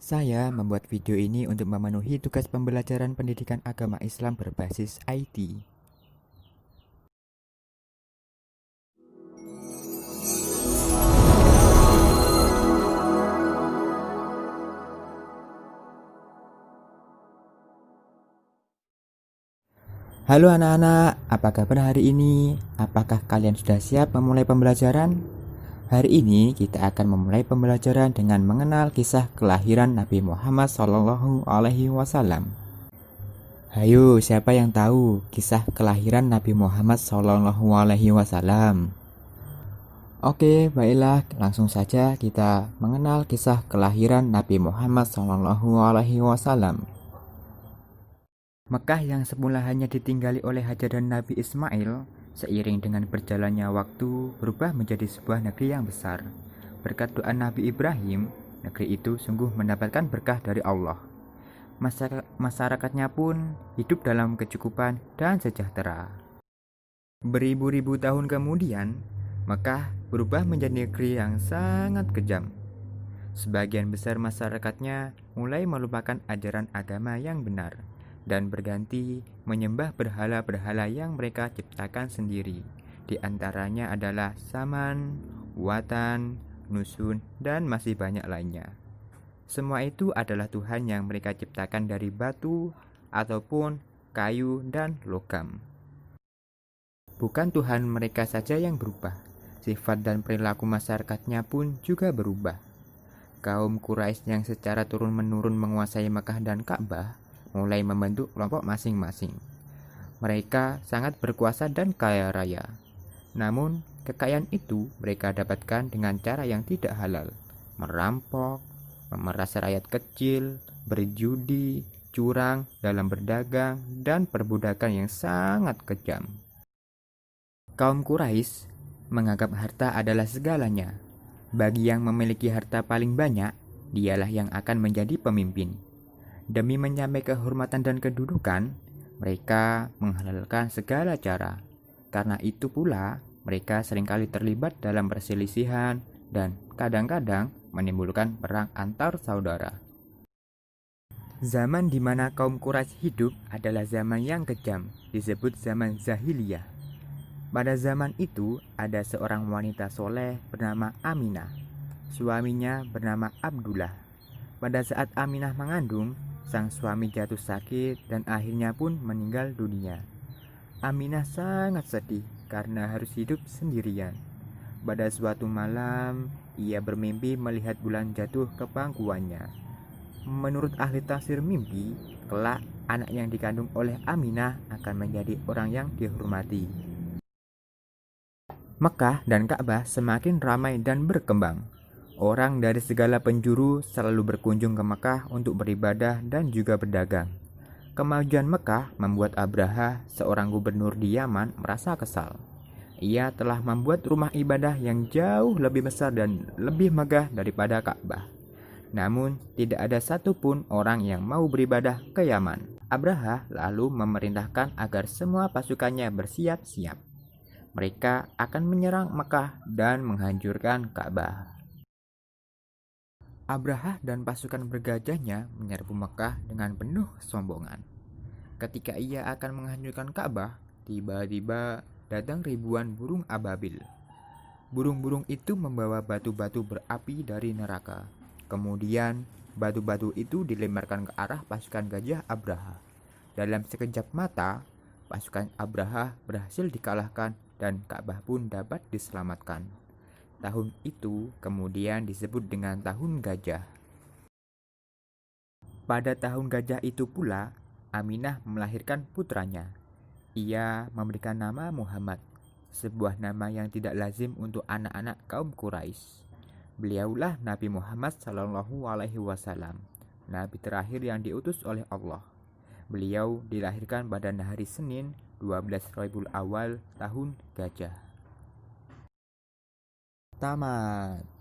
Saya membuat video ini untuk memenuhi tugas pembelajaran pendidikan agama Islam berbasis IT. Halo anak-anak, apa kabar hari ini? Apakah kalian sudah siap memulai pembelajaran? Hari ini kita akan memulai pembelajaran dengan mengenal kisah kelahiran Nabi Muhammad SAW. Hayo, siapa yang tahu kisah kelahiran Nabi Muhammad SAW? Oke, baiklah, langsung saja kita mengenal kisah kelahiran Nabi Muhammad SAW. Mekah yang semula hanya ditinggali oleh Hajar dan Nabi Ismail, seiring dengan berjalannya waktu berubah menjadi sebuah negeri yang besar. Berkat doa Nabi Ibrahim, negeri itu sungguh mendapatkan berkah dari Allah. Masyarakatnya pun hidup dalam kecukupan dan sejahtera. Beribu-ribu tahun kemudian, Mekah berubah menjadi negeri yang sangat kejam. Sebagian besar masyarakatnya mulai melupakan ajaran agama yang benar dan berganti menyembah berhala-berhala yang mereka ciptakan sendiri. Di antaranya adalah Saman, Watan, Nusun, dan masih banyak lainnya. Semua itu adalah Tuhan yang mereka ciptakan dari batu ataupun kayu dan logam. Bukan Tuhan mereka saja yang berubah, sifat dan perilaku masyarakatnya pun juga berubah. Kaum Quraisy yang secara turun-menurun menguasai Mekah dan Ka'bah mulai membentuk kelompok masing-masing. Mereka sangat berkuasa dan kaya raya. Namun, kekayaan itu mereka dapatkan dengan cara yang tidak halal, merampok, memeras rakyat kecil, berjudi, curang dalam berdagang, dan perbudakan yang sangat kejam. Kaum Quraisy menganggap harta adalah segalanya. Bagi yang memiliki harta paling banyak, dialah yang akan menjadi pemimpin. Demi mencapai kehormatan dan kedudukan, mereka menghalalkan segala cara. Karena itu pula, mereka seringkali terlibat dalam perselisihan dan kadang-kadang menimbulkan perang antar saudara. Zaman di mana kaum Quraisy hidup adalah zaman yang kejam, disebut zaman Jahiliyah. Pada zaman itu, ada seorang wanita soleh bernama Aminah. Suaminya bernama Abdullah. Pada saat Aminah mengandung, sang suami jatuh sakit dan akhirnya pun meninggal dunia. Aminah sangat sedih karena harus hidup sendirian. Pada suatu malam, ia bermimpi melihat bulan jatuh ke pangkuannya. Menurut ahli tafsir mimpi, kelak anak yang dikandung oleh Aminah akan menjadi orang yang dihormati. Mekah dan Ka'bah semakin ramai dan berkembang. Orang dari segala penjuru selalu berkunjung ke Mekah untuk beribadah dan juga berdagang. Kemajuan Mekah membuat Abraha, seorang gubernur di Yaman, merasa kesal. Ia telah membuat rumah ibadah yang jauh lebih besar dan lebih megah daripada Ka'bah. Namun, tidak ada satupun orang yang mau beribadah ke Yaman. Abraha lalu memerintahkan agar semua pasukannya bersiap-siap. Mereka akan menyerang Mekah dan menghancurkan Ka'bah. Abraha dan pasukan bergajahnya menyerbu Mekah dengan penuh kesombongan. Ketika ia akan menghancurkan Ka'bah, tiba-tiba datang ribuan burung ababil. Burung-burung itu membawa batu-batu berapi dari neraka. Kemudian, batu-batu itu dilemparkan ke arah pasukan gajah Abraha. Dalam sekejap mata, pasukan Abraha berhasil dikalahkan dan Ka'bah pun dapat diselamatkan. Tahun itu kemudian disebut dengan Tahun Gajah. Pada Tahun Gajah itu pula, Aminah melahirkan putranya. Ia memberikan nama Muhammad, sebuah nama yang tidak lazim untuk anak-anak kaum Quraisy. Beliaulah Nabi Muhammad SAW, Nabi terakhir yang diutus oleh Allah. Beliau dilahirkan pada hari Senin 12 Rabiul Awal Tahun Gajah. Tamat.